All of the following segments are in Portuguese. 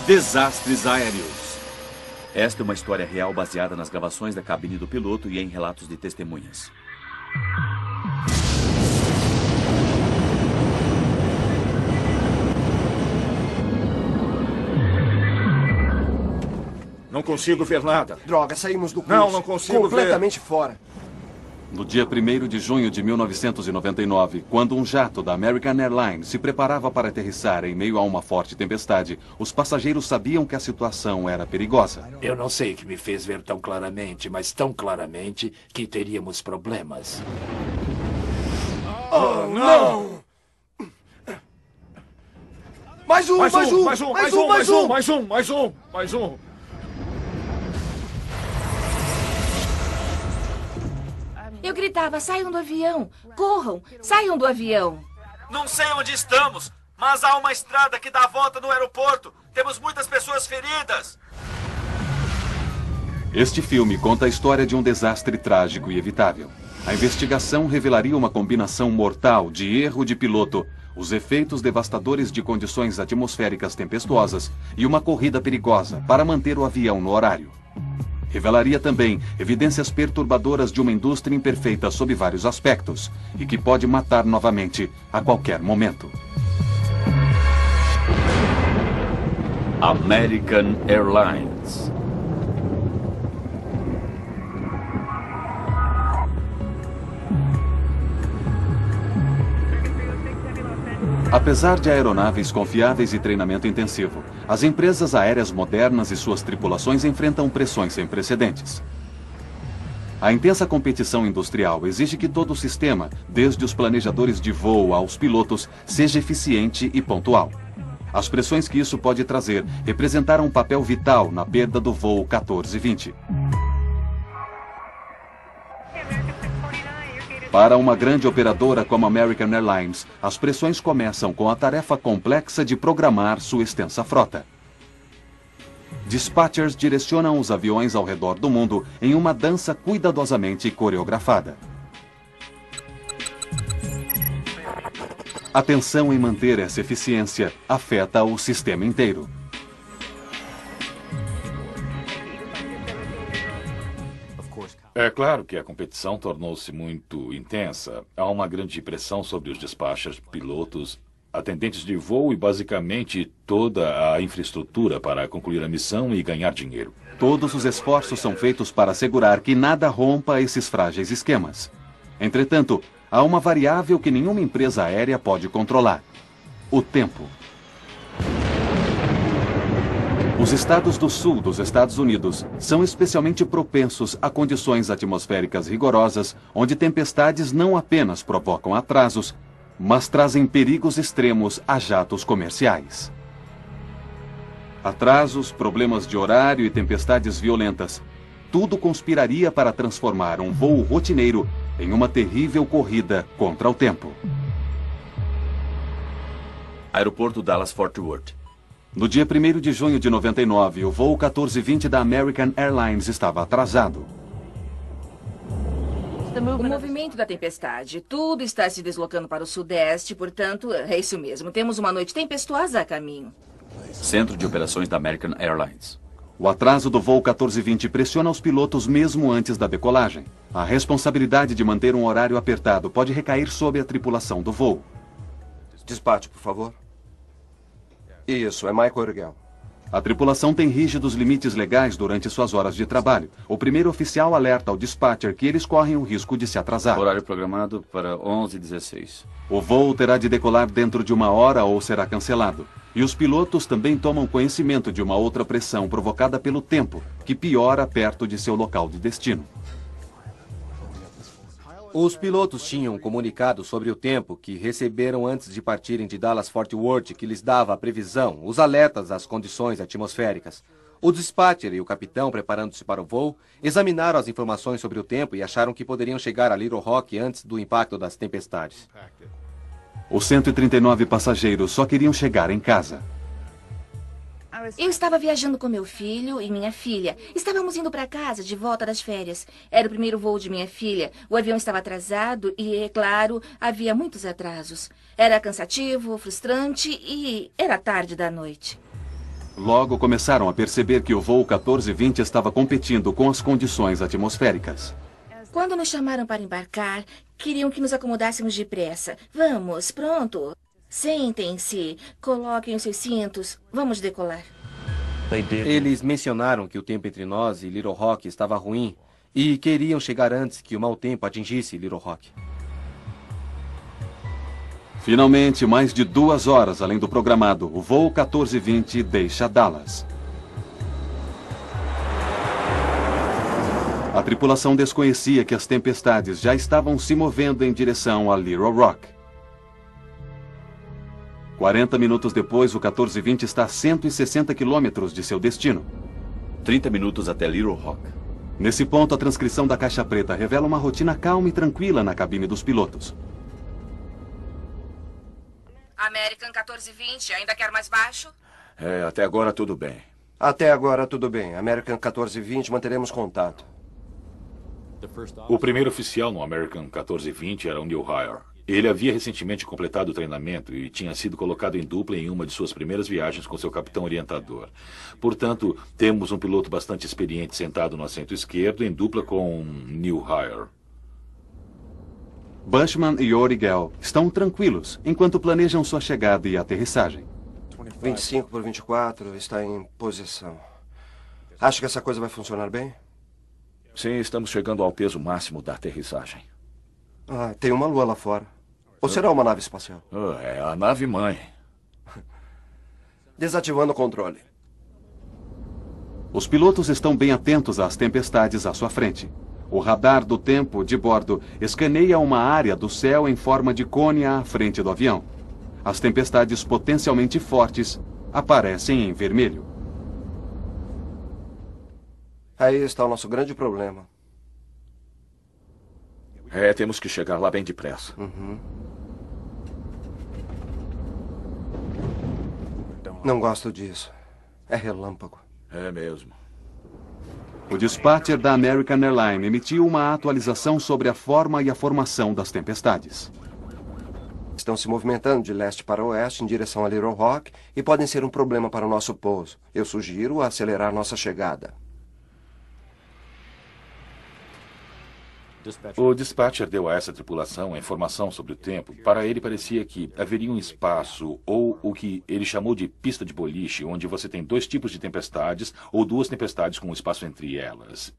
Desastres aéreos. Esta é uma história real baseada nas gravações da cabine do piloto e em relatos de testemunhas. Não consigo ver nada. Droga, saímos do curso. Não consigo completamente fora. No dia 1º de junho de 1999, quando um jato da American Airlines se preparava para aterrissar em meio a uma forte tempestade, os passageiros sabiam que a situação era perigosa. Eu não sei o que me fez ver tão claramente, mas tão claramente que teríamos problemas. Oh, não! Mais um! Eu gritava, saiam do avião! Corram! Saiam do avião! Não sei onde estamos, mas há uma estrada que dá a volta no aeroporto. Temos muitas pessoas feridas. Este filme conta a história de um desastre trágico e evitável. A investigação revelaria uma combinação mortal de erro de piloto, os efeitos devastadores de condições atmosféricas tempestuosas e uma corrida perigosa para manter o avião no horário. Revelaria também evidências perturbadoras de uma indústria imperfeita sob vários aspectos e que pode matar novamente a qualquer momento. American Airlines. Apesar de aeronaves confiáveis e treinamento intensivo, as empresas aéreas modernas e suas tripulações enfrentam pressões sem precedentes. A intensa competição industrial exige que todo o sistema, desde os planejadores de voo aos pilotos, seja eficiente e pontual. As pressões que isso pode trazer representaram um papel vital na perda do voo 1420. Para uma grande operadora como a American Airlines, as pressões começam com a tarefa complexa de programar sua extensa frota. Dispatchers direcionam os aviões ao redor do mundo em uma dança cuidadosamente coreografada. A tensão em manter essa eficiência afeta o sistema inteiro. É claro que a competição tornou-se muito intensa. Há uma grande pressão sobre os despachers, pilotos, atendentes de voo e basicamente toda a infraestrutura para concluir a missão e ganhar dinheiro. Todos os esforços são feitos para assegurar que nada rompa esses frágeis esquemas. Entretanto, há uma variável que nenhuma empresa aérea pode controlar: o tempo. Os estados do sul dos Estados Unidos são especialmente propensos a condições atmosféricas rigorosas, onde tempestades não apenas provocam atrasos, mas trazem perigos extremos a jatos comerciais. Atrasos, problemas de horário e tempestades violentas, tudo conspiraria para transformar um voo rotineiro em uma terrível corrida contra o tempo. Aeroporto Dallas-Fort Worth. No dia 1º de junho de 99, o voo 1420 da American Airlines estava atrasado. O movimento da tempestade. Tudo está se deslocando para o sudeste, portanto, é isso mesmo. Temos uma noite tempestuosa a caminho. Centro de Operações da American Airlines. O atraso do voo 1420 pressiona os pilotos mesmo antes da decolagem. A responsabilidade de manter um horário apertado pode recair sobre a tripulação do voo. Despacho, por favor. Isso, é Michael Urgel. A tripulação tem rígidos limites legais durante suas horas de trabalho. O primeiro oficial alerta ao dispatcher que eles correm o risco de se atrasar. Horário programado para 11h16. O voo terá de decolar dentro de 1 hora ou será cancelado. E os pilotos também tomam conhecimento de uma outra pressão provocada pelo tempo, que piora perto de seu local de destino. Os pilotos tinham comunicado sobre o tempo que receberam antes de partirem de Dallas-Fort Worth, que lhes dava a previsão, os alertas das condições atmosféricas. O dispatcher e o capitão, preparando-se para o voo, examinaram as informações sobre o tempo e acharam que poderiam chegar a Little Rock antes do impacto das tempestades. Os 139 passageiros só queriam chegar em casa. Eu estava viajando com meu filho e minha filha. Estávamos indo para casa de volta das férias. Era o primeiro voo de minha filha. O avião estava atrasado e, é claro, havia muitos atrasos. Era cansativo, frustrante e era tarde da noite. Logo começaram a perceber que o voo 1420 estava competindo com as condições atmosféricas. Quando nos chamaram para embarcar, queriam que nos acomodássemos depressa. Vamos, pronto. Sentem-se, coloquem os seus cintos. Vamos decolar. Eles mencionaram que o tempo entre nós e Little Rock estava ruim e queriam chegar antes que o mau tempo atingisse Little Rock. Finalmente, mais de 2 horas além do programado, o voo 1420 deixa Dallas. A tripulação desconhecia que as tempestades já estavam se movendo em direção a Little Rock. 40 minutos depois, o 1420 está a 160 quilômetros de seu destino. 30 minutos até Little Rock. Nesse ponto, a transcrição da caixa preta revela uma rotina calma e tranquila na cabine dos pilotos. American 1420, ainda quer mais baixo? Até agora tudo bem. Até agora tudo bem. American 1420, manteremos contato. O primeiro oficial no American 1420 era o Neil Hire. Ele havia recentemente completado o treinamento e tinha sido colocado em dupla em uma de suas primeiras viagens com seu capitão orientador. Portanto, temos um piloto bastante experiente sentado no assento esquerdo em dupla com Neil Hire. Bushman e Origel estão tranquilos enquanto planejam sua chegada e aterrissagem. 25 por 24 está em posição. Acha que essa coisa vai funcionar bem? Sim, estamos chegando ao peso máximo da aterrissagem. Tem uma lua lá fora. Ou será uma nave espacial? É a nave-mãe. Desativando o controle. Os pilotos estão bem atentos às tempestades à sua frente. O radar do tempo de bordo escaneia uma área do céu em forma de cone à frente do avião. As tempestades potencialmente fortes aparecem em vermelho. Aí está o nosso grande problema. Temos que chegar lá bem depressa. Não gosto disso. É relâmpago. É mesmo. O dispatcher da American Airlines emitiu uma atualização sobre a forma e a formação das tempestades. Estão se movimentando de leste para oeste em direção a Little Rock e podem ser um problema para o nosso pouso. Eu sugiro acelerar nossa chegada. O dispatcher deu a essa tripulação a informação sobre o tempo. Para ele, parecia que haveria um espaço, ou o que ele chamou de pista de boliche, onde você tem 2 tipos de tempestades, ou 2 tempestades com um espaço entre elas.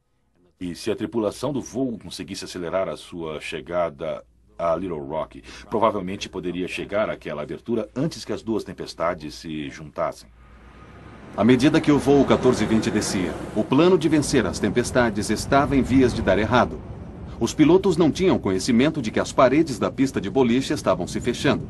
E se a tripulação do voo conseguisse acelerar a sua chegada a Little Rock, provavelmente poderia chegar àquela abertura antes que as 2 tempestades se juntassem. À medida que o voo 1420 descia, o plano de vencer as tempestades estava em vias de dar errado. Os pilotos não tinham conhecimento de que as paredes da pista de boliche estavam se fechando.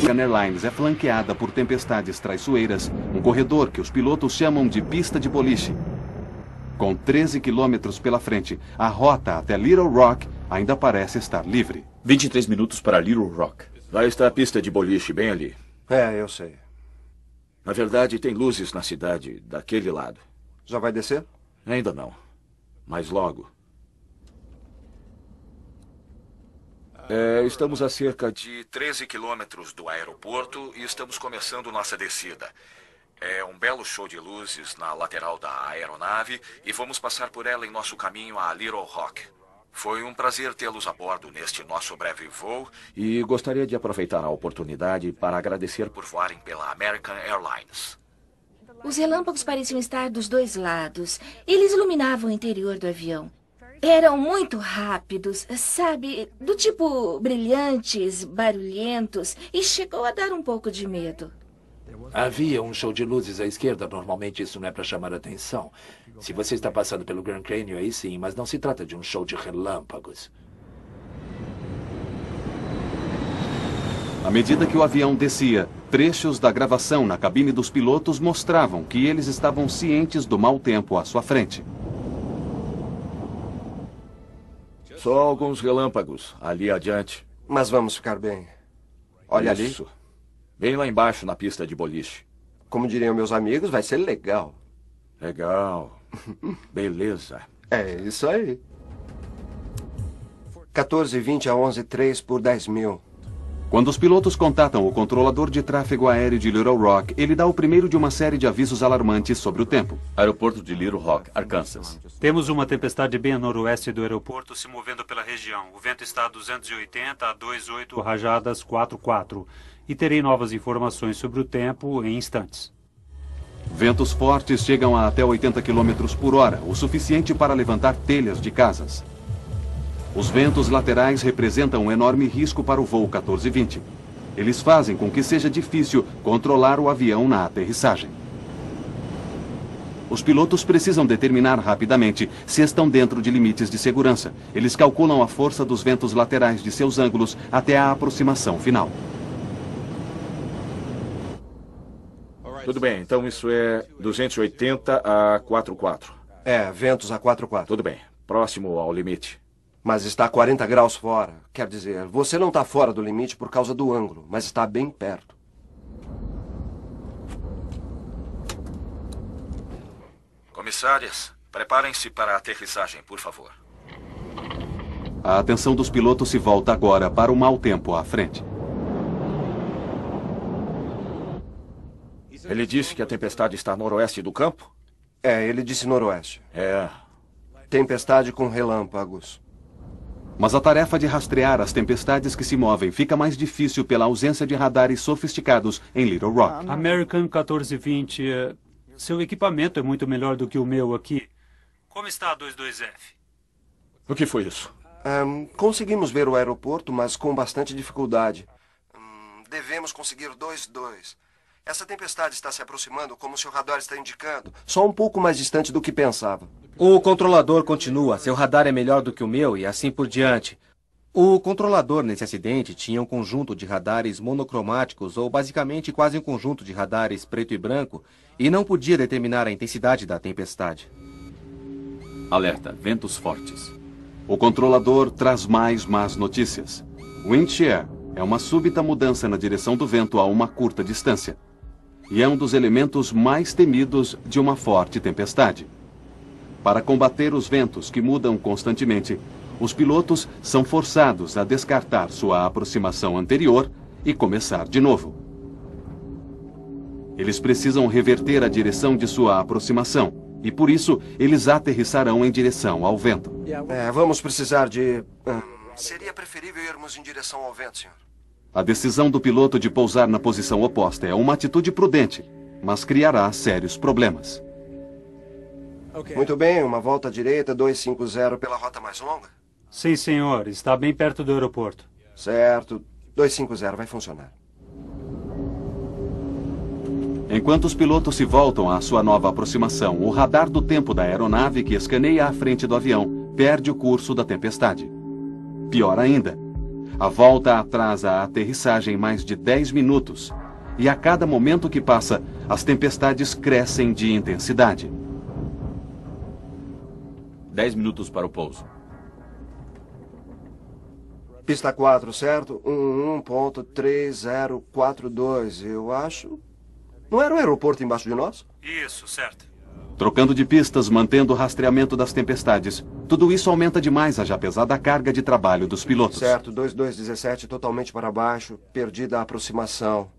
A Airlines é flanqueada por tempestades traiçoeiras, um corredor que os pilotos chamam de pista de boliche. Com 13 quilômetros pela frente, a rota até Little Rock ainda parece estar livre. 23 minutos para Little Rock. Lá está a pista de boliche, bem ali. Eu sei. Na verdade, tem luzes na cidade daquele lado. Já vai descer? Ainda não. Mas logo. Estamos a cerca de 13 quilômetros do aeroporto e estamos começando nossa descida. É um belo show de luzes na lateral da aeronave e vamos passar por ela em nosso caminho a Little Rock. Foi um prazer tê-los a bordo neste nosso breve voo e gostaria de aproveitar a oportunidade para agradecer por voarem pela American Airlines. Os relâmpagos pareciam estar dos 2 lados. Eles iluminavam o interior do avião. Eram muito rápidos, sabe? Do tipo brilhantes, barulhentos, e chegou a dar um pouco de medo. Havia um show de luzes à esquerda. Normalmente isso não é para chamar atenção. Se você está passando pelo Grand Canyon, aí sim, mas não se trata de um show de relâmpagos. À medida que o avião descia, trechos da gravação na cabine dos pilotos mostravam que eles estavam cientes do mau tempo à sua frente. Só alguns relâmpagos ali adiante. Mas vamos ficar bem. Olha ali. Isso. Bem lá embaixo na pista de boliche. Como diriam meus amigos, vai ser legal. Legal. Beleza. É isso aí. 14:20 a 11:03 por 10 mil. Quando os pilotos contatam o controlador de tráfego aéreo de Little Rock, ele dá o primeiro de uma série de avisos alarmantes sobre o tempo. Aeroporto de Little Rock, Arkansas. Temos uma tempestade bem a noroeste do aeroporto se movendo pela região. O vento está a 280 a 28 rajadas 44. E terei novas informações sobre o tempo em instantes. Ventos fortes chegam a até 80 km por hora, o suficiente para levantar telhas de casas. Os ventos laterais representam um enorme risco para o voo 1420. Eles fazem com que seja difícil controlar o avião na aterrissagem. Os pilotos precisam determinar rapidamente se estão dentro de limites de segurança. Eles calculam a força dos ventos laterais de seus ângulos até a aproximação final. Tudo bem, então isso é 280 a 44. É, ventos a 44. Tudo bem, próximo ao limite. Mas está a 40 graus fora. Quer dizer, você não está fora do limite por causa do ângulo, mas está bem perto. Comissárias, preparem-se para a aterrissagem, por favor. A atenção dos pilotos se volta agora para o mau tempo à frente. Ele disse que a tempestade está a noroeste do campo? É, ele disse noroeste. É. Tempestade com relâmpagos. Mas a tarefa de rastrear as tempestades que se movem fica mais difícil pela ausência de radares sofisticados em Little Rock. American 1420, seu equipamento é muito melhor do que o meu aqui. Como está a 22F? O que foi isso? Conseguimos ver o aeroporto, mas com bastante dificuldade. Devemos conseguir 22. Essa tempestade está se aproximando como seu radar está indicando. Só um pouco mais distante do que pensava. O controlador continua. Seu radar é melhor do que o meu e assim por diante. O controlador nesse acidente tinha um conjunto de radares monocromáticos ou basicamente quase um conjunto de radares preto e branco e não podia determinar a intensidade da tempestade. Alerta, ventos fortes. O controlador traz mais más notícias. Wind shear é uma súbita mudança na direção do vento a uma curta distância. E é um dos elementos mais temidos de uma forte tempestade. Para combater os ventos que mudam constantemente, os pilotos são forçados a descartar sua aproximação anterior e começar de novo. Eles precisam reverter a direção de sua aproximação e, por isso, eles aterrissarão em direção ao vento. Vamos precisar de... Seria preferível irmos em direção ao vento, senhor. A decisão do piloto de pousar na posição oposta é uma atitude prudente, mas criará sérios problemas. Muito bem, uma volta à direita, 250 pela rota mais longa? Sim, senhor. Está bem perto do aeroporto. Certo. 250 vai funcionar. Enquanto os pilotos se voltam à sua nova aproximação, o radar do tempo da aeronave que escaneia a frente do avião perde o curso da tempestade. Pior ainda, a volta atrasa a aterrissagem mais de 10 minutos. E a cada momento que passa, as tempestades crescem de intensidade. 10 minutos para o pouso. Pista 4, certo? 11.3042, eu acho. Não era um aeroporto embaixo de nós? Isso, certo. Trocando de pistas, mantendo o rastreamento das tempestades. Tudo isso aumenta demais a já pesada carga de trabalho dos pilotos. Certo, 2217 totalmente para baixo, perdida a aproximação.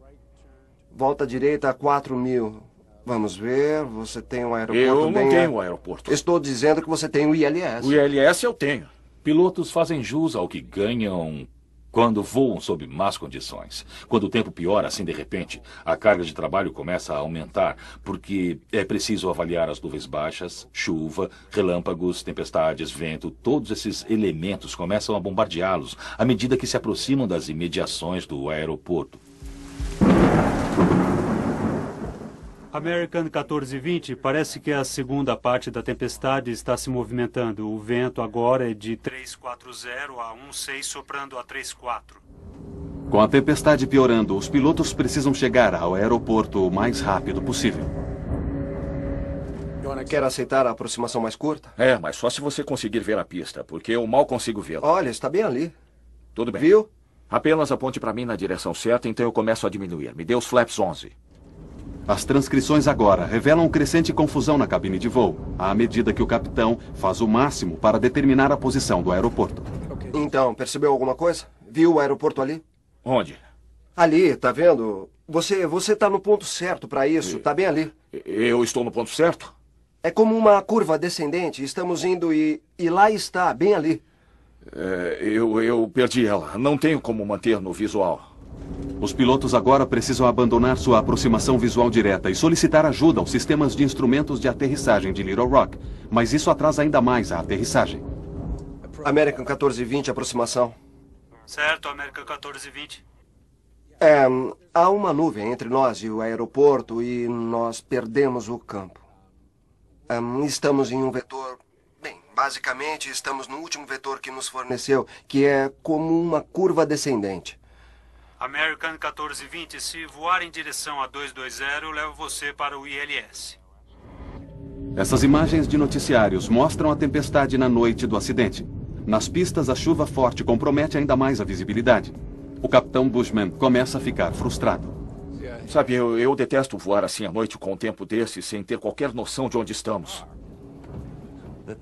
Volta à direita a 4.000. Vamos ver, você tem um aeroporto Eu não tenho um aeroporto. Estou dizendo que você tem o ILS. O ILS eu tenho. Pilotos fazem jus ao que ganham quando voam sob más condições. Quando o tempo piora assim de repente, a carga de trabalho começa a aumentar, porque é preciso avaliar as nuvens baixas, chuva, relâmpagos, tempestades, vento. Todos esses elementos começam a bombardeá-los à medida que se aproximam das imediações do aeroporto. American 1420, parece que a segunda parte da tempestade está se movimentando. O vento agora é de 340 a 16, soprando a 34. Com a tempestade piorando, os pilotos precisam chegar ao aeroporto o mais rápido possível. Quer aceitar a aproximação mais curta? É, mas só se você conseguir ver a pista, porque eu mal consigo vê-la. Olha, está bem ali. Tudo bem. Viu? Apenas aponte para mim na direção certa, então eu começo a diminuir. Me dê os flaps 11. As transcrições agora revelam crescente confusão na cabine de voo, à medida que o capitão faz o máximo para determinar a posição do aeroporto. Então, percebeu alguma coisa? Viu o aeroporto ali? Onde? Ali, tá vendo? Você tá no ponto certo para isso. Tá bem ali. Eu estou no ponto certo? É como uma curva descendente. Estamos indo e lá está, bem ali. Eu perdi ela. Não tenho como manter no visual. Os pilotos agora precisam abandonar sua aproximação visual direta e solicitar ajuda aos sistemas de instrumentos de aterrissagem de Little Rock. Mas isso atrasa ainda mais a aterrissagem. American 1420, aproximação. Certo, American 1420. Há uma nuvem entre nós e o aeroporto e nós perdemos o campo. Estamos em um vetor... Bem, basicamente estamos no último vetor que nos forneceu, que é como uma curva descendente. American 1420, se voar em direção a 220, eu levo você para o ILS. Essas imagens de noticiários mostram a tempestade na noite do acidente. Nas pistas, a chuva forte compromete ainda mais a visibilidade. O capitão Bushman começa a ficar frustrado. Sabe, eu detesto voar assim à noite com um tempo desse, sem ter qualquer noção de onde estamos.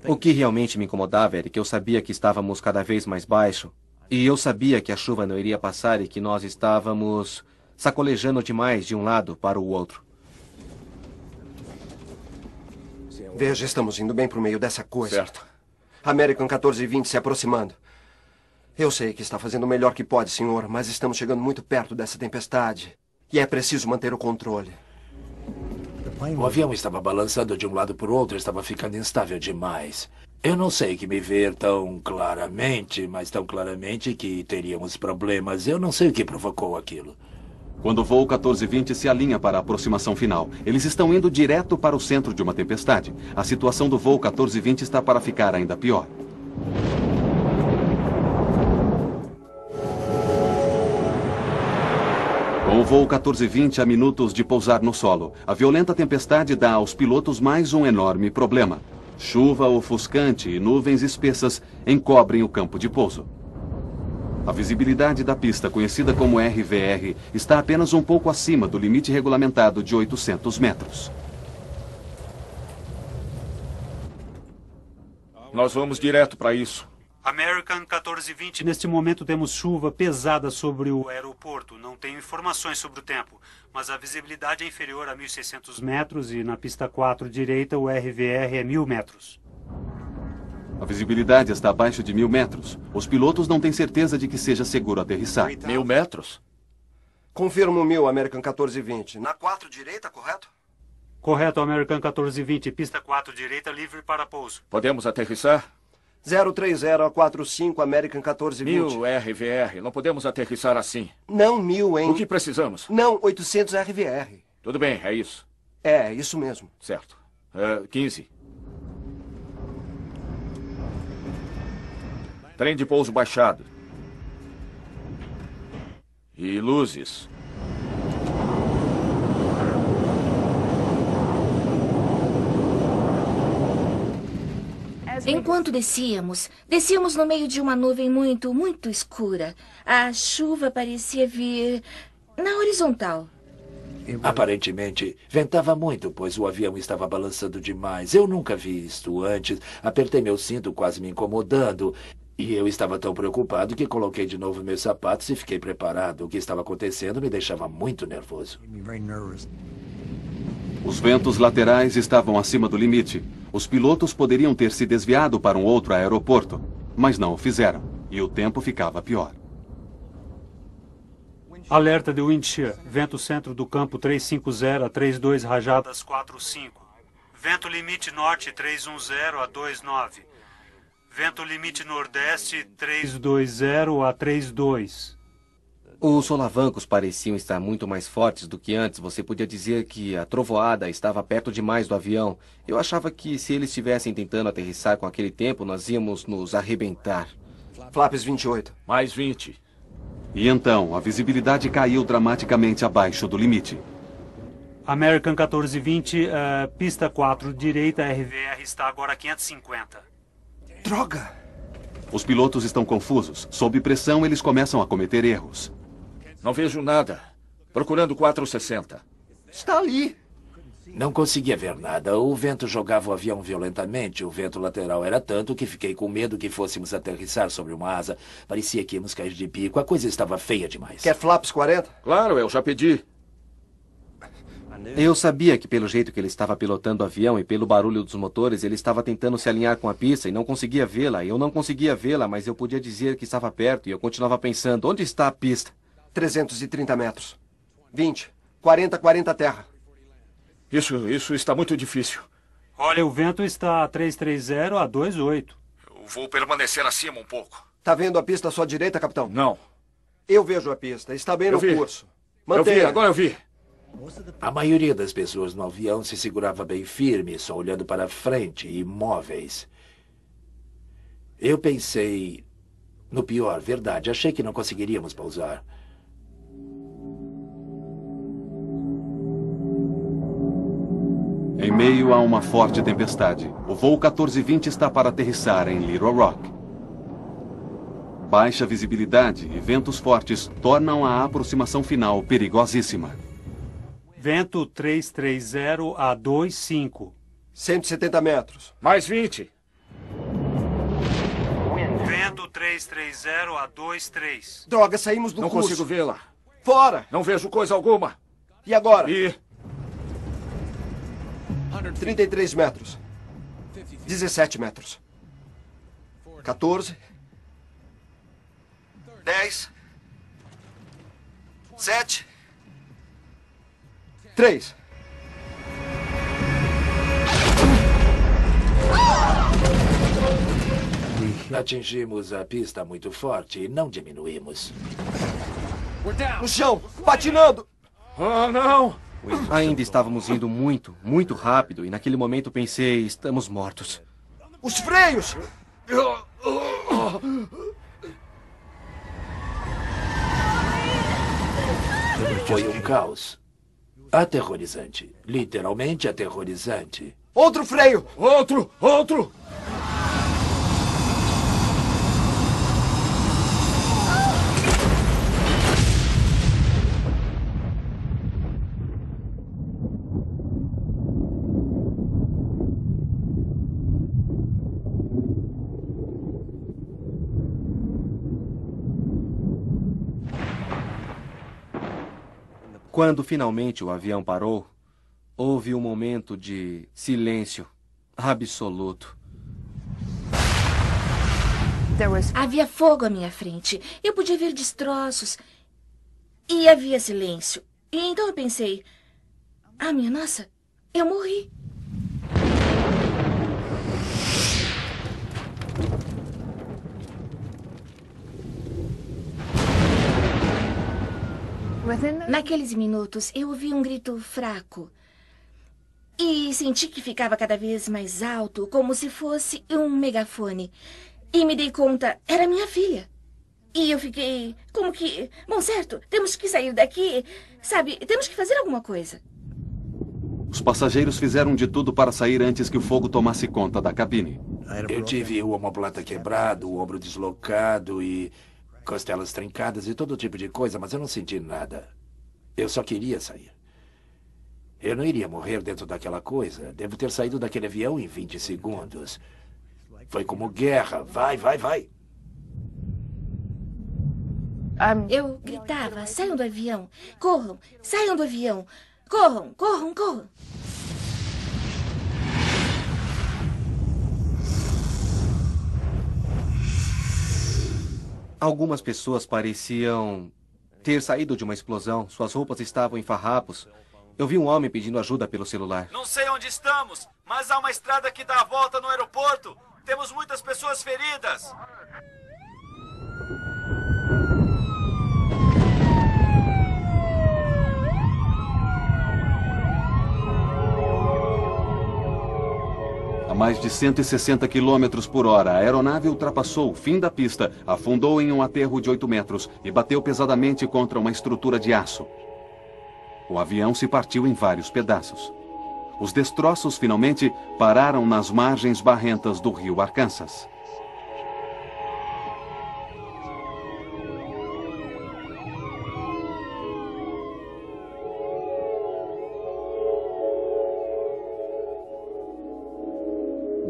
O que realmente me incomodava era que eu sabia que estávamos cada vez mais baixo. E eu sabia que a chuva não iria passar e que nós estávamos sacolejando demais de um lado para o outro. Veja, estamos indo bem para o meio dessa coisa. Certo. American 1420 se aproximando. Eu sei que está fazendo o melhor que pode, senhor, mas estamos chegando muito perto dessa tempestade. E é preciso manter o controle. O avião estava balançando de um lado para o outro, estava ficando instável demais. Eu não sei que me ver tão claramente, mas tão claramente que teríamos problemas. Eu não sei o que provocou aquilo. Quando o voo 1420 se alinha para a aproximação final, eles estão indo direto para o centro de uma tempestade. A situação do voo 1420 está para ficar ainda pior. Com o voo 1420 a minutos de pousar no solo, a violenta tempestade dá aos pilotos mais um enorme problema. Chuva ofuscante e nuvens espessas encobrem o campo de pouso. A visibilidade da pista, conhecida como RVR, está apenas um pouco acima do limite regulamentado de 800 metros. Nós vamos direto para isso. American 1420, neste momento temos chuva pesada sobre o aeroporto. Não tenho informações sobre o tempo, mas a visibilidade é inferior a 1.600 metros e na pista 4 direita o RVR é 1.000 metros. A visibilidade está abaixo de 1.000 metros. Os pilotos não têm certeza de que seja seguro aterrissar. 1.000 metros? Confirmo 1.000, American 1420. Na 4 direita, correto? Correto, American 1420. Pista 4 direita, livre para pouso. Podemos aterrissar? 030 a 45, American 1420. 1.000 RVR. Não podemos aterrissar assim. Não 1.000, hein? O que precisamos? Não, 800 RVR. Tudo bem, é isso. É, isso mesmo. Certo. 15. Trem de pouso baixado. E luzes. Enquanto descíamos no meio de uma nuvem muito escura. A chuva parecia vir na horizontal. Aparentemente, ventava muito, pois o avião estava balançando demais. Eu nunca vi isto antes. Apertei meu cinto, quase me incomodando. E eu estava tão preocupado que coloquei de novo meus sapatos e fiquei preparado. O que estava acontecendo me deixava muito nervoso. Os ventos laterais estavam acima do limite. Os pilotos poderiam ter se desviado para um outro aeroporto, mas não o fizeram, e o tempo ficava pior. Alerta de wind shear. Vento centro do campo 350 a 32 rajadas 45. Vento limite norte 310 a 29. Vento limite nordeste 320 a 32. Os solavancos pareciam estar muito mais fortes do que antes. Você podia dizer que a trovoada estava perto demais do avião. Eu achava que se eles estivessem tentando aterrissar com aquele tempo, nós íamos nos arrebentar. Flaps 28. Mais 20. E então, a visibilidade caiu dramaticamente abaixo do limite. American 1420, pista 4, direita, RVR está agora a 550. Droga! Os pilotos estão confusos. Sob pressão, eles começam a cometer erros. Não vejo nada. Procurando 460. Está ali. Não conseguia ver nada. O vento jogava o avião violentamente. O vento lateral era tanto que fiquei com medo que fôssemos aterrissar sobre uma asa. Parecia que íamos cair de bico. A coisa estava feia demais. Quer flaps 40? Claro, eu já pedi. Eu sabia que pelo jeito que ele estava pilotando o avião e pelo barulho dos motores, ele estava tentando se alinhar com a pista e não conseguia vê-la. Eu não conseguia vê-la, mas eu podia dizer que estava perto e eu continuava pensando, onde está a pista? 330 metros. 20. 40 terra. Isso está muito difícil. Olha, o vento está a 330 a 28. Eu vou permanecer acima um pouco. Tá vendo a pista à sua direita, capitão? Não. Eu vejo a pista. Está bem no curso. Eu vi, agora eu vi. A maioria das pessoas no avião se segurava bem firme, só olhando para frente, imóveis. Eu pensei no pior, verdade. Achei que não conseguiríamos pousar. Em meio a uma forte tempestade, o voo 1420 está para aterrissar em Little Rock. Baixa visibilidade e ventos fortes tornam a aproximação final perigosíssima. Vento 330 a 25. 170 metros. Mais 20. Vento 330 a 23. Droga, saímos do Não curso. consigo vê-la. Fora! Não vejo coisa alguma. E agora? E 33 metros. 17 metros. 14. 10. 7. 3. Atingimos a pista muito forte e não diminuímos. No chão! Patinando! Oh, não! Ainda estávamos indo muito, muito rápido e naquele momento pensei, estamos mortos. Os freios! Foi um caos. Aterrorizante. Literalmente aterrorizante. Outro freio! Outro! Outro! Quando finalmente o avião parou, houve um momento de silêncio absoluto. Havia fogo à minha frente. Eu podia ver destroços. E havia silêncio. E então eu pensei, minha nossa, eu morri. Naqueles minutos, eu ouvi um grito fraco. E senti que ficava cada vez mais alto, como se fosse um megafone. E me dei conta, era minha filha. E eu fiquei, como que... Bom, certo, temos que sair daqui. Sabe, temos que fazer alguma coisa. Os passageiros fizeram de tudo para sair antes que o fogo tomasse conta da cabine. Eu tive o omoplata quebrado, o ombro deslocado e costelas trincadas e todo tipo de coisa, mas eu não senti nada. Eu só queria sair. Eu não iria morrer dentro daquela coisa. Devo ter saído daquele avião em 20 segundos. Foi como guerra. Vai, vai, vai. Eu gritava, saiam do avião. Corram, saiam do avião. Corram, corram, corram. Algumas pessoas pareciam ter saído de uma explosão. Suas roupas estavam em farrapos. Eu vi um homem pedindo ajuda pelo celular. Não sei onde estamos, mas há uma estrada que dá a volta no aeroporto. Temos muitas pessoas feridas. A mais de 160 km por hora, a aeronave ultrapassou o fim da pista, afundou em um aterro de 8 metros e bateu pesadamente contra uma estrutura de aço. O avião se partiu em vários pedaços. Os destroços finalmente pararam nas margens barrentas do rio Arkansas.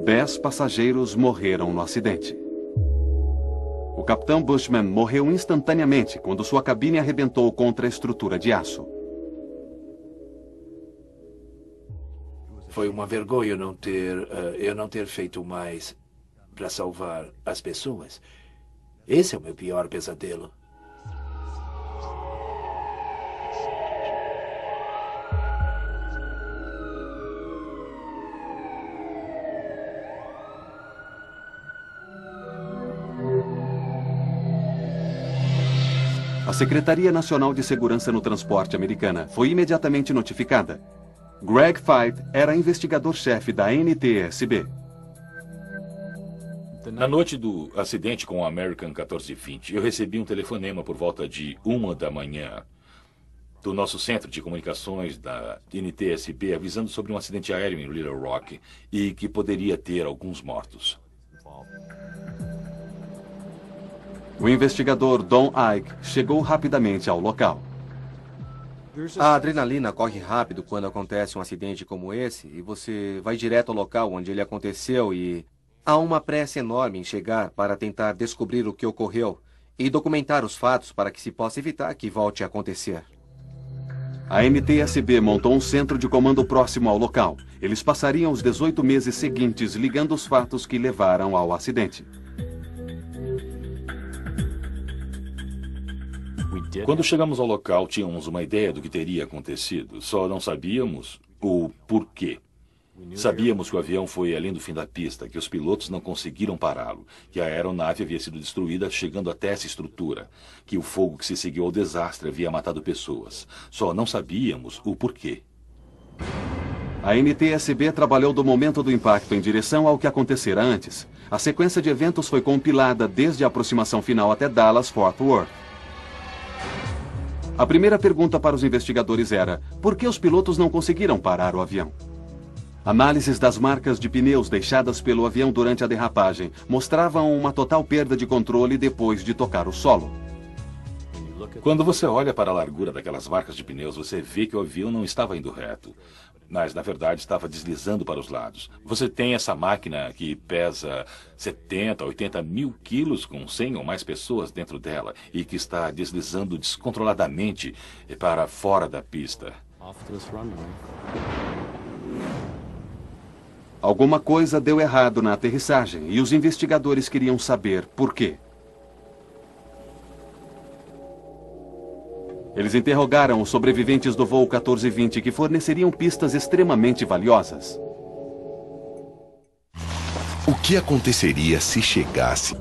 10 passageiros morreram no acidente. O capitão Bushman morreu instantaneamente quando sua cabine arrebentou contra a estrutura de aço. Foi uma vergonha eu não ter feito mais para salvar as pessoas. Esse é o meu pior pesadelo. A Secretaria Nacional de Segurança no Transporte americana foi imediatamente notificada. Greg Feith era investigador-chefe da NTSB. Na noite do acidente com o American 1420, eu recebi um telefonema por volta de 1 da manhã do nosso centro de comunicações da NTSB avisando sobre um acidente aéreo em Little Rock e que poderia ter alguns mortos. O investigador Don Ike chegou rapidamente ao local. A adrenalina corre rápido quando acontece um acidente como esse e você vai direto ao local onde ele aconteceu e há uma pressa enorme em chegar para tentar descobrir o que ocorreu e documentar os fatos para que se possa evitar que volte a acontecer. A NTSB montou um centro de comando próximo ao local. Eles passariam os 18 meses seguintes ligando os fatos que levaram ao acidente. Quando chegamos ao local, tínhamos uma ideia do que teria acontecido, só não sabíamos o porquê. Sabíamos que o avião foi além do fim da pista, que os pilotos não conseguiram pará-lo, que a aeronave havia sido destruída chegando até essa estrutura, que o fogo que se seguiu ao desastre havia matado pessoas. Só não sabíamos o porquê. A NTSB trabalhou do momento do impacto em direção ao que acontecera antes. A sequência de eventos foi compilada desde a aproximação final até Dallas-Fort Worth. A primeira pergunta para os investigadores era: por que os pilotos não conseguiram parar o avião? Análises das marcas de pneus deixadas pelo avião durante a derrapagem mostravam uma total perda de controle depois de tocar o solo. Quando você olha para a largura daquelas marcas de pneus, você vê que o avião não estava indo reto, mas na verdade estava deslizando para os lados. Você tem essa máquina que pesa 70, 80 mil quilos com 100 ou mais pessoas dentro dela e que está deslizando descontroladamente para fora da pista. Alguma coisa deu errado na aterrissagem e os investigadores queriam saber por quê. Eles interrogaram os sobreviventes do voo 1420 que forneceriam pistas extremamente valiosas. O que aconteceria se chegasse?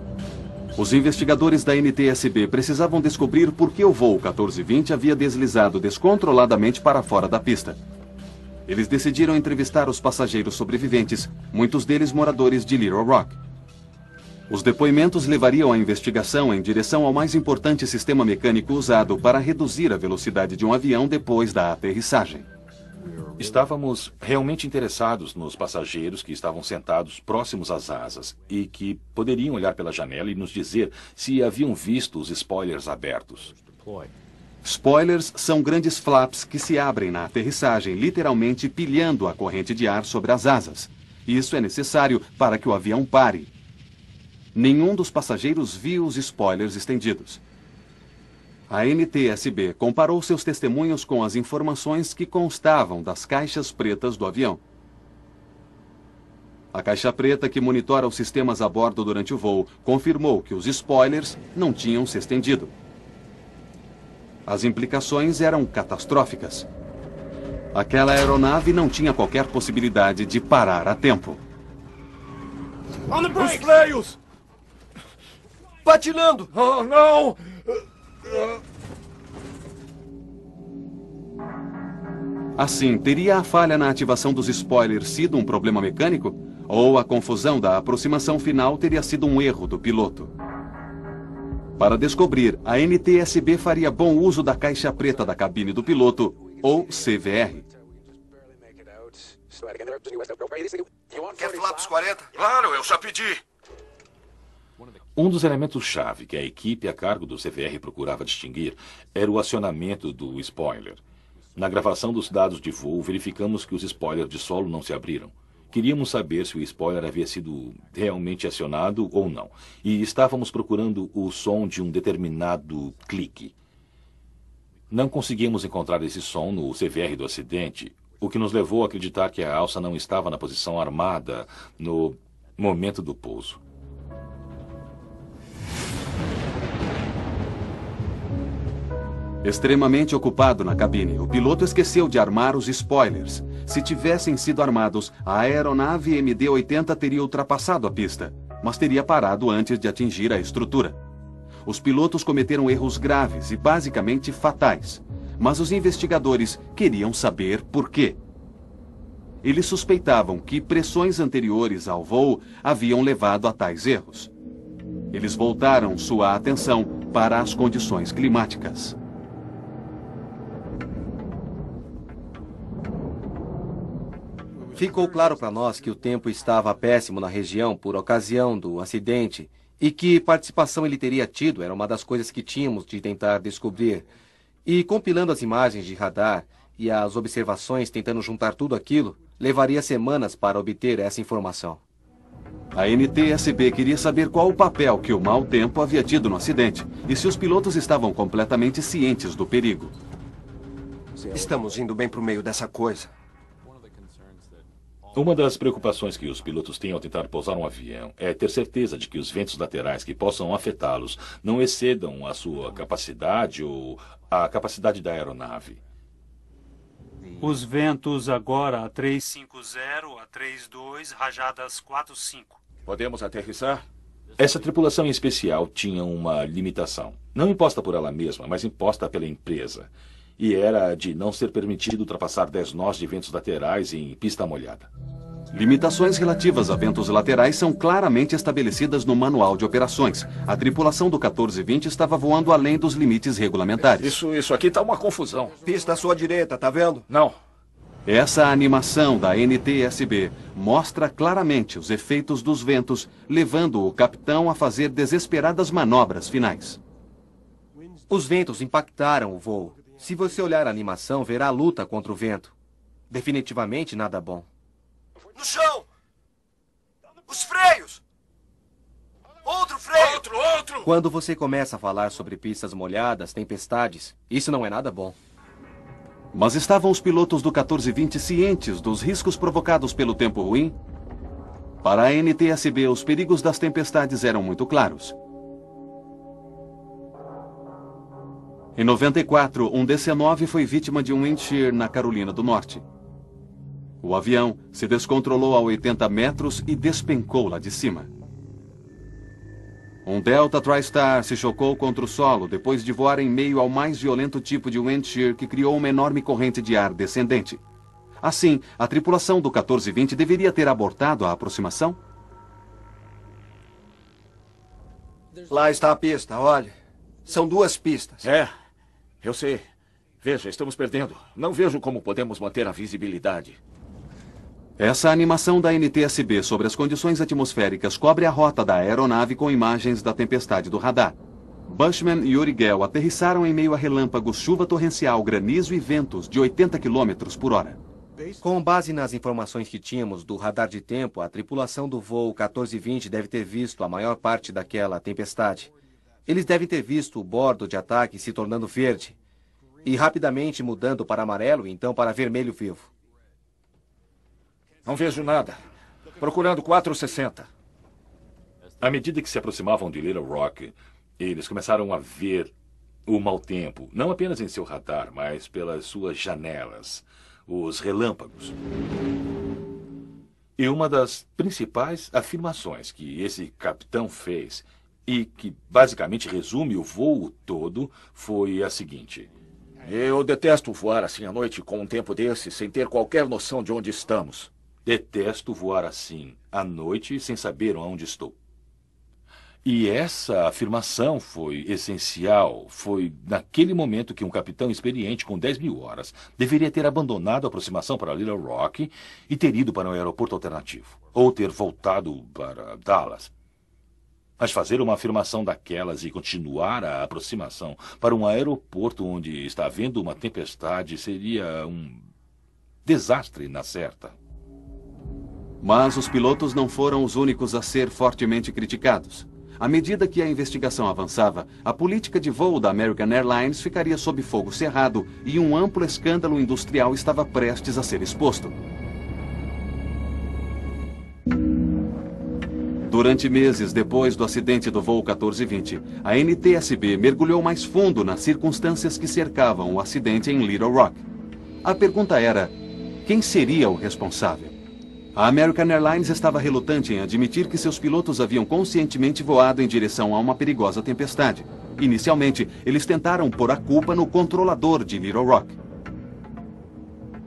Os investigadores da NTSB precisavam descobrir por que o voo 1420 havia deslizado descontroladamente para fora da pista. Eles decidiram entrevistar os passageiros sobreviventes, muitos deles moradores de Little Rock. Os depoimentos levariam a investigação em direção ao mais importante sistema mecânico usado para reduzir a velocidade de um avião depois da aterrissagem. Estávamos realmente interessados nos passageiros que estavam sentados próximos às asas e que poderiam olhar pela janela e nos dizer se haviam visto os spoilers abertos. Spoilers são grandes flaps que se abrem na aterrissagem, literalmente pilhando a corrente de ar sobre as asas. Isso é necessário para que o avião pare. Nenhum dos passageiros viu os spoilers estendidos. A NTSB comparou seus testemunhos com as informações que constavam das caixas pretas do avião. A caixa preta que monitora os sistemas a bordo durante o voo confirmou que os spoilers não tinham se estendido. As implicações eram catastróficas. Aquela aeronave não tinha qualquer possibilidade de parar a tempo. Os freios! Patinando! Oh, não! Assim, teria a falha na ativação dos spoilers sido um problema mecânico? Ou a confusão da aproximação final teria sido um erro do piloto? Para descobrir, a NTSB faria bom uso da caixa preta da cabine do piloto, ou CVR. Quer flaps 40? Claro, eu já pedi. Um dos elementos-chave que a equipe a cargo do CVR procurava distinguir era o acionamento do spoiler. Na gravação dos dados de voo, verificamos que os spoilers de solo não se abriram. Queríamos saber se o spoiler havia sido realmente acionado ou não. E estávamos procurando o som de um determinado clique. Não conseguimos encontrar esse som no CVR do acidente, o que nos levou a acreditar que a alça não estava na posição armada no momento do pouso. Extremamente ocupado na cabine, o piloto esqueceu de armar os spoilers. Se tivessem sido armados, a aeronave MD-80 teria ultrapassado a pista, mas teria parado antes de atingir a estrutura. Os pilotos cometeram erros graves e basicamente fatais, mas os investigadores queriam saber por quê. Eles suspeitavam que pressões anteriores ao voo haviam levado a tais erros. Eles voltaram sua atenção para as condições climáticas. Ficou claro para nós que o tempo estava péssimo na região por ocasião do acidente e que participação ele teria tido era uma das coisas que tínhamos de tentar descobrir. E compilando as imagens de radar e as observações, tentando juntar tudo aquilo, levaria semanas para obter essa informação. A NTSB queria saber qual o papel que o mau tempo havia tido no acidente e se os pilotos estavam completamente cientes do perigo. Estamos indo bem para o meio dessa coisa. Uma das preocupações que os pilotos têm ao tentar pousar um avião é ter certeza de que os ventos laterais que possam afetá-los não excedam a sua capacidade ou a capacidade da aeronave. Os ventos agora a 350, a 32, rajadas 45. Podemos aterrissar? Essa tripulação em especial tinha uma limitação. Não imposta por ela mesma, mas imposta pela empresa. E era de não ser permitido ultrapassar 10 nós de ventos laterais em pista molhada. Limitações relativas a ventos laterais são claramente estabelecidas no Manual de Operações. A tripulação do 1420 estava voando além dos limites regulamentares. Isso aqui tá uma confusão. Pista à sua direita, tá vendo? Não. Essa animação da NTSB mostra claramente os efeitos dos ventos, levando o capitão a fazer desesperadas manobras finais. Os ventos impactaram o voo. Se você olhar a animação, verá a luta contra o vento. Definitivamente nada bom. No chão! Os freios! Outro freio! Outro! Quando você começa a falar sobre pistas molhadas, tempestades, isso não é nada bom. Mas estavam os pilotos do 1420 cientes dos riscos provocados pelo tempo ruim? Para a NTSB, os perigos das tempestades eram muito claros. Em 94, um DC-9 foi vítima de um wind shear na Carolina do Norte. O avião se descontrolou a 80 metros e despencou lá de cima. Um Delta TriStar se chocou contra o solo depois de voar em meio ao mais violento tipo de wind shear que criou uma enorme corrente de ar descendente. Assim, a tripulação do 1420 deveria ter abortado a aproximação? Lá está a pista, olhe. São 2 pistas. É, eu sei. Veja, estamos perdendo. Não vejo como podemos manter a visibilidade. Essa animação da NTSB sobre as condições atmosféricas cobre a rota da aeronave com imagens da tempestade do radar. Bushman e Urigel aterrissaram em meio a relâmpagos, chuva torrencial, granizo e ventos de 80 km por hora. Com base nas informações que tínhamos do radar de tempo, a tripulação do voo 1420 deve ter visto a maior parte daquela tempestade. Eles devem ter visto o bordo de ataque se tornando verde e rapidamente mudando para amarelo e então para vermelho vivo. Não vejo nada. Procurando 460. À medida que se aproximavam de Little Rock, eles começaram a ver o mau tempo, não apenas em seu radar, mas pelas suas janelas, os relâmpagos. E uma das principais afirmações que esse capitão fez, e que basicamente resume o voo todo, foi a seguinte: eu detesto voar assim à noite com um tempo desse, sem ter qualquer noção de onde estamos. Detesto voar assim à noite sem saber onde estou. E essa afirmação foi essencial. Foi naquele momento que um capitão experiente com 10.000 horas deveria ter abandonado a aproximação para Little Rock e ter ido para um aeroporto alternativo. Ou ter voltado para Dallas. Mas fazer uma afirmação daquelas e continuar a aproximação para um aeroporto onde está havendo uma tempestade seria um desastre na certa. Mas os pilotos não foram os únicos a ser fortemente criticados. À medida que a investigação avançava, a política de voo da American Airlines ficaria sob fogo cerrado e um amplo escândalo industrial estava prestes a ser exposto. Durante meses depois do acidente do voo 1420, a NTSB mergulhou mais fundo nas circunstâncias que cercavam o acidente em Little Rock. A pergunta era: quem seria o responsável? A American Airlines estava relutante em admitir que seus pilotos haviam conscientemente voado em direção a uma perigosa tempestade. Inicialmente, eles tentaram pôr a culpa no controlador de Little Rock.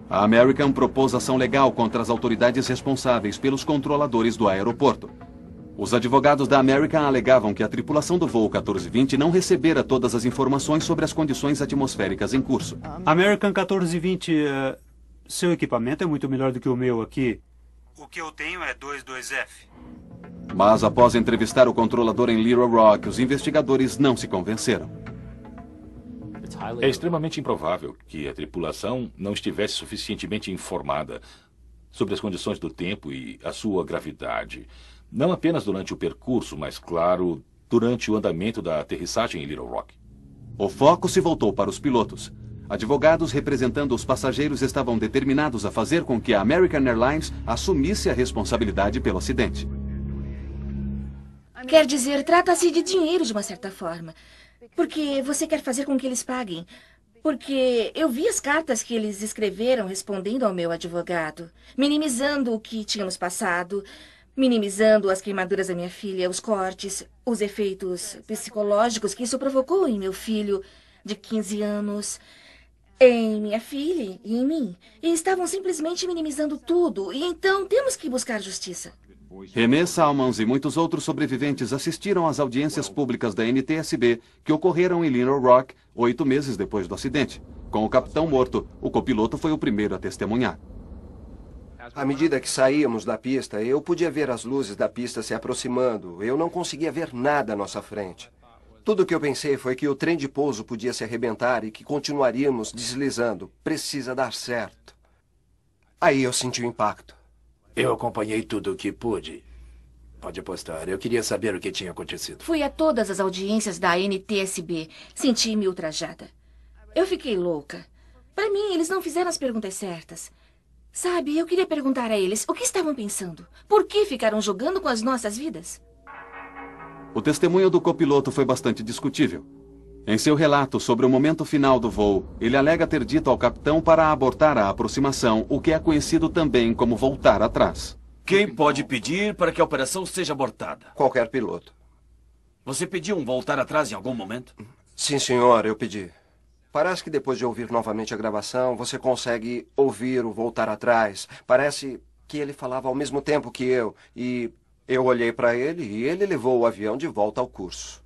A American propôs ação legal contra as autoridades responsáveis pelos controladores do aeroporto. Os advogados da American alegavam que a tripulação do voo 1420 não recebera todas as informações sobre as condições atmosféricas em curso. American 1420, seu equipamento é muito melhor do que o meu aqui. O que eu tenho é 22F. Mas após entrevistar o controlador em Little Rock, os investigadores não se convenceram. É extremamente improvável que a tripulação não estivesse suficientemente informada sobre as condições do tempo e a sua gravidade. Não apenas durante o percurso, mas, claro, durante o andamento da aterrissagem em Little Rock. O foco se voltou para os pilotos. Advogados representando os passageiros estavam determinados a fazer com que a American Airlines assumisse a responsabilidade pelo acidente. Quer dizer, trata-se de dinheiro de uma certa forma. Porque você quer fazer com que eles paguem. Porque eu vi as cartas que eles escreveram respondendo ao meu advogado, minimizando o que tínhamos passado, minimizando as queimaduras da minha filha, os cortes, os efeitos psicológicos que isso provocou em meu filho de 15 anos, em minha filha e em mim. E estavam simplesmente minimizando tudo. E então temos que buscar justiça. René Salmons e muitos outros sobreviventes assistiram às audiências públicas da NTSB que ocorreram em Little Rock 8 meses depois do acidente. Com o capitão morto, o copiloto foi o primeiro a testemunhar. À medida que saíamos da pista, eu podia ver as luzes da pista se aproximando. Eu não conseguia ver nada à nossa frente. Tudo o que eu pensei foi que o trem de pouso podia se arrebentar e que continuaríamos deslizando. Precisa dar certo. Aí eu senti o impacto. Eu acompanhei tudo o que pude. Pode apostar. Eu queria saber o que tinha acontecido. Fui a todas as audiências da NTSB. Senti-me ultrajada. Eu fiquei louca. Para mim, eles não fizeram as perguntas certas. Sabe, eu queria perguntar a eles o que estavam pensando. Por que ficaram jogando com as nossas vidas? O testemunho do copiloto foi bastante discutível. Em seu relato sobre o momento final do voo, ele alega ter dito ao capitão para abortar a aproximação, o que é conhecido também como voltar atrás. Quem pode pedir para que a operação seja abortada? Qualquer piloto. Você pediu um voltar atrás em algum momento? Sim, senhor, eu pedi. Parece que depois de ouvir novamente a gravação, você consegue ouvir o voltar atrás. Parece que ele falava ao mesmo tempo que eu. E eu olhei para ele e ele levou o avião de volta ao curso.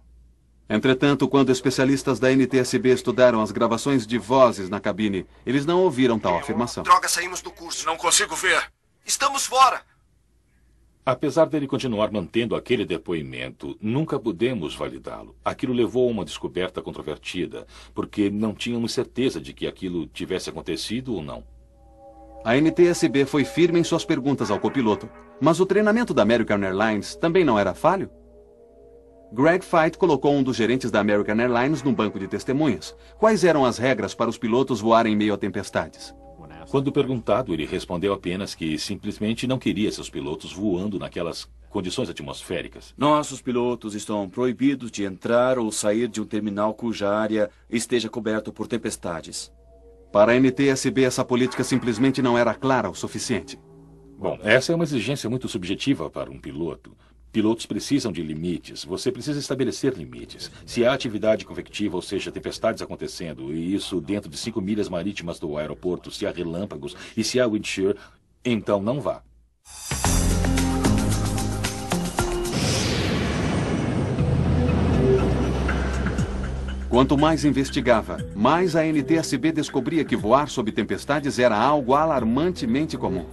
Entretanto, quando especialistas da NTSB estudaram as gravações de vozes na cabine, eles não ouviram tal afirmação. Droga, saímos do curso. Não consigo ver. Estamos fora. Apesar dele continuar mantendo aquele depoimento, nunca pudemos validá-lo. Aquilo levou a uma descoberta controvertida, porque não tínhamos certeza de que aquilo tivesse acontecido ou não. A NTSB foi firme em suas perguntas ao copiloto, mas o treinamento da American Airlines também não era falho? Greg Feit colocou um dos gerentes da American Airlines no banco de testemunhas. Quais eram as regras para os pilotos voarem em meio a tempestades? Quando perguntado, ele respondeu apenas que simplesmente não queria seus pilotos voando naquelas condições atmosféricas. Nossos pilotos estão proibidos de entrar ou sair de um terminal cuja área esteja coberta por tempestades. Para a NTSB, essa política simplesmente não era clara o suficiente. Bom, essa é uma exigência muito subjetiva para um piloto. Pilotos precisam de limites. Você precisa estabelecer limites. Se há atividade convectiva, ou seja, tempestades acontecendo, e isso dentro de 5 milhas marítimas do aeroporto, se há relâmpagos e se há wind shear, então não vá. Quanto mais investigava, mais a NTSB descobria que voar sob tempestades era algo alarmantemente comum.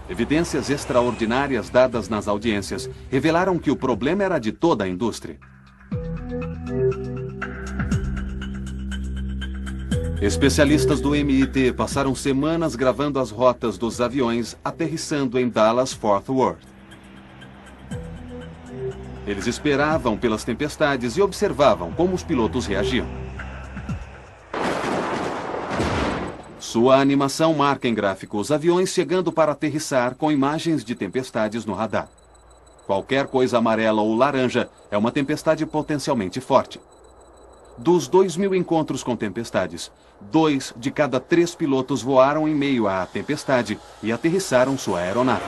Evidências extraordinárias dadas nas audiências revelaram que o problema era de toda a indústria. Especialistas do MIT passaram semanas gravando as rotas dos aviões aterrissando em Dallas-Fort Worth. Eles esperavam pelas tempestades e observavam como os pilotos reagiam. Sua animação marca em gráfico os aviões chegando para aterrissar com imagens de tempestades no radar. Qualquer coisa amarela ou laranja é uma tempestade potencialmente forte. Dos 2.000 encontros com tempestades, 2 de cada 3 pilotos voaram em meio à tempestade e aterrissaram sua aeronave.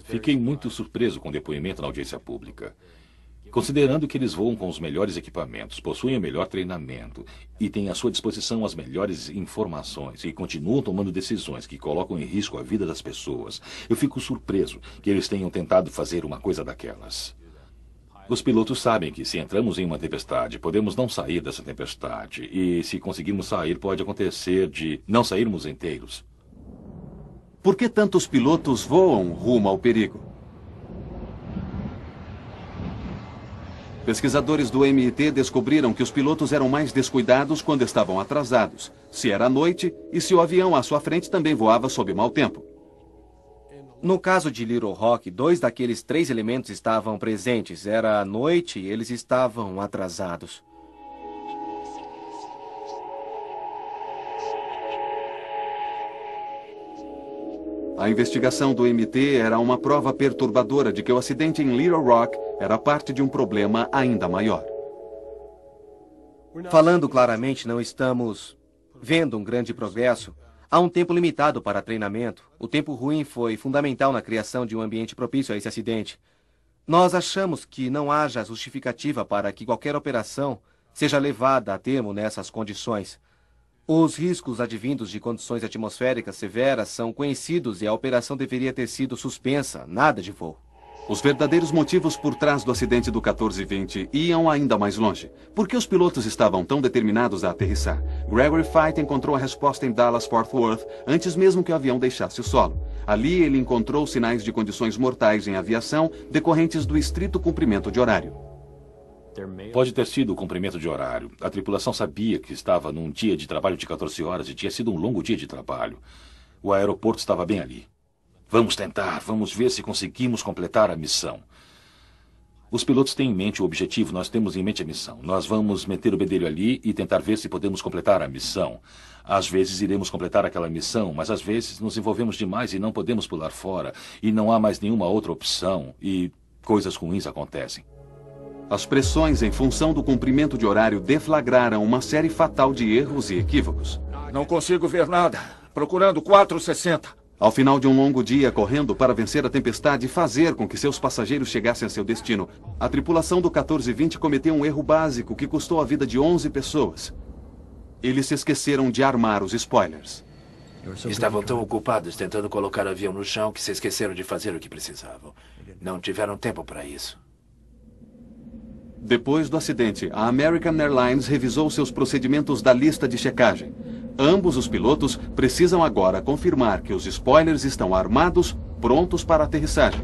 Fiquei muito surpreso com o depoimento na audiência pública. Considerando que eles voam com os melhores equipamentos, possuem o melhor treinamento e têm à sua disposição as melhores informações e continuam tomando decisões que colocam em risco a vida das pessoas, eu fico surpreso que eles tenham tentado fazer uma coisa daquelas. Os pilotos sabem que se entramos em uma tempestade, podemos não sair dessa tempestade. E se conseguirmos sair, pode acontecer de não sairmos inteiros. Por que tantos pilotos voam rumo ao perigo? Pesquisadores do MIT descobriram que os pilotos eram mais descuidados quando estavam atrasados, se era noite e se o avião à sua frente também voava sob mau tempo. No caso de Little Rock, 2 daqueles 3 elementos estavam presentes. Era noite e eles estavam atrasados. A investigação do MIT era uma prova perturbadora de que o acidente em Little Rock era parte de um problema ainda maior. Falando claramente, não estamos vendo um grande progresso. Há um tempo limitado para treinamento. O tempo ruim foi fundamental na criação de um ambiente propício a esse acidente. Nós achamos que não haja justificativa para que qualquer operação seja levada a termo nessas condições. Os riscos advindos de condições atmosféricas severas são conhecidos e a operação deveria ter sido suspensa, nada de voo. Os verdadeiros motivos por trás do acidente do 1420 iam ainda mais longe. Por que os pilotos estavam tão determinados a aterrissar? Gregory Feit encontrou a resposta em Dallas-Fort Worth antes mesmo que o avião deixasse o solo. Ali ele encontrou sinais de condições mortais em aviação decorrentes do estrito cumprimento de horário. Pode ter sido o cumprimento de horário. A tripulação sabia que estava num dia de trabalho de 14 horas e tinha sido um longo dia de trabalho. O aeroporto estava bem ali. Vamos tentar, vamos ver se conseguimos completar a missão. Os pilotos têm em mente o objetivo, nós temos em mente a missão. Nós vamos meter o bedelho ali e tentar ver se podemos completar a missão. Às vezes iremos completar aquela missão, mas às vezes nos envolvemos demais e não podemos pular fora. E não há mais nenhuma outra opção e coisas ruins acontecem. As pressões em função do cumprimento de horário deflagraram uma série fatal de erros e equívocos. Não consigo ver nada. Procurando 460. Ao final de um longo dia correndo para vencer a tempestade e fazer com que seus passageiros chegassem a seu destino, a tripulação do 1420 cometeu um erro básico que custou a vida de 11 pessoas. Eles se esqueceram de armar os spoilers. Estavam tão ocupados tentando colocar o avião no chão que se esqueceram de fazer o que precisavam. Não tiveram tempo para isso. Depois do acidente, a American Airlines revisou seus procedimentos da lista de checagem. Ambos os pilotos precisam agora confirmar que os spoilers estão armados, prontos para aterrissagem.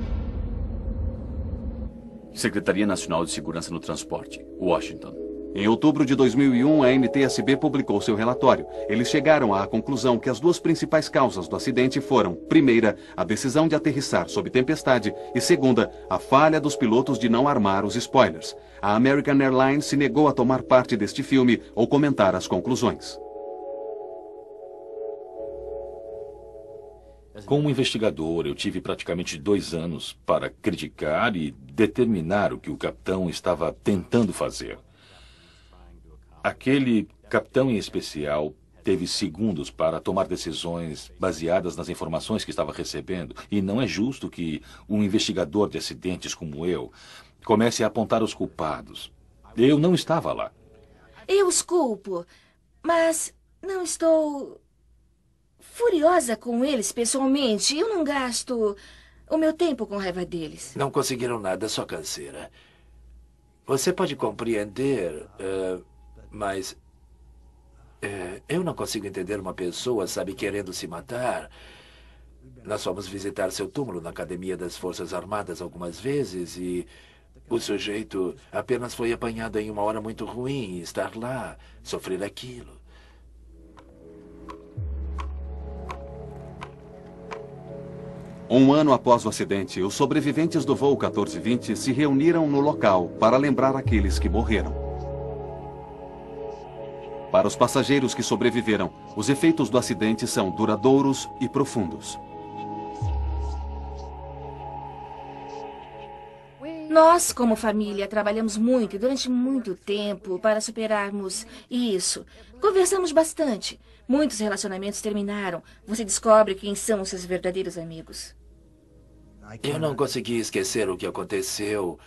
Secretaria Nacional de Segurança no Transporte, Washington. Em outubro de 2001, a NTSB publicou seu relatório. Eles chegaram à conclusão que as 2 principais causas do acidente foram, primeira, a decisão de aterrissar sob tempestade e, segunda, a falha dos pilotos de não armar os spoilers. A American Airlines se negou a tomar parte deste filme ou comentar as conclusões. Como investigador, eu tive praticamente 2 anos para criticar e determinar o que o capitão estava tentando fazer. Aquele capitão em especial teve segundos para tomar decisões baseadas nas informações que estava recebendo. E não é justo que um investigador de acidentes como eu comece a apontar os culpados. Eu não estava lá. Eu os culpo, mas não estou furiosa com eles pessoalmente. Eu não gasto o meu tempo com raiva deles. Não conseguiram nada, só canseira. Você pode compreender, mas eu não consigo entender uma pessoa, sabe, querendo se matar. Nós fomos visitar seu túmulo na Academia das Forças Armadas algumas vezes e O sujeito apenas foi apanhado em uma hora muito ruim e estar lá, sofrer aquilo. Um ano após o acidente, os sobreviventes do voo 1420 se reuniram no local para lembrar aqueles que morreram. Para os passageiros que sobreviveram, os efeitos do acidente são duradouros e profundos. Nós, como família, trabalhamos muito e durante muito tempo para superarmos isso. Conversamos bastante. Muitos relacionamentos terminaram. Você descobre quem são os seus verdadeiros amigos. Eu não consegui esquecer o que aconteceu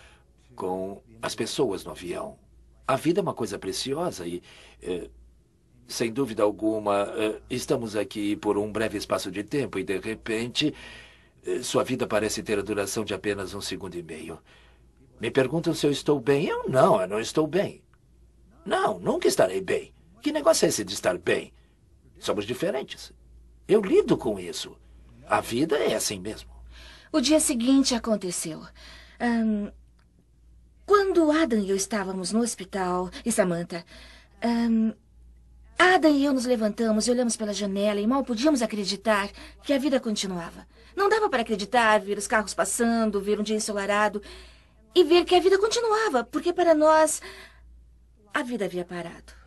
com as pessoas no avião. A vida é uma coisa preciosa e, sem dúvida alguma, estamos aqui por um breve espaço de tempo e, de repente, sua vida parece ter a duração de apenas 1,5 segundos. Me perguntam se eu estou bem. Eu não estou bem. Não, nunca estarei bem. Que negócio é esse de estar bem? Somos diferentes. Eu lido com isso. A vida é assim mesmo. O dia seguinte aconteceu. Quando Adam e eu estávamos no hospital, e Samantha, Adam e eu nos levantamos e olhamos pela janela e mal podíamos acreditar que a vida continuava. Não dava para acreditar, ver os carros passando, ver um dia ensolarado e ver que a vida continuava, porque para nós a vida havia parado.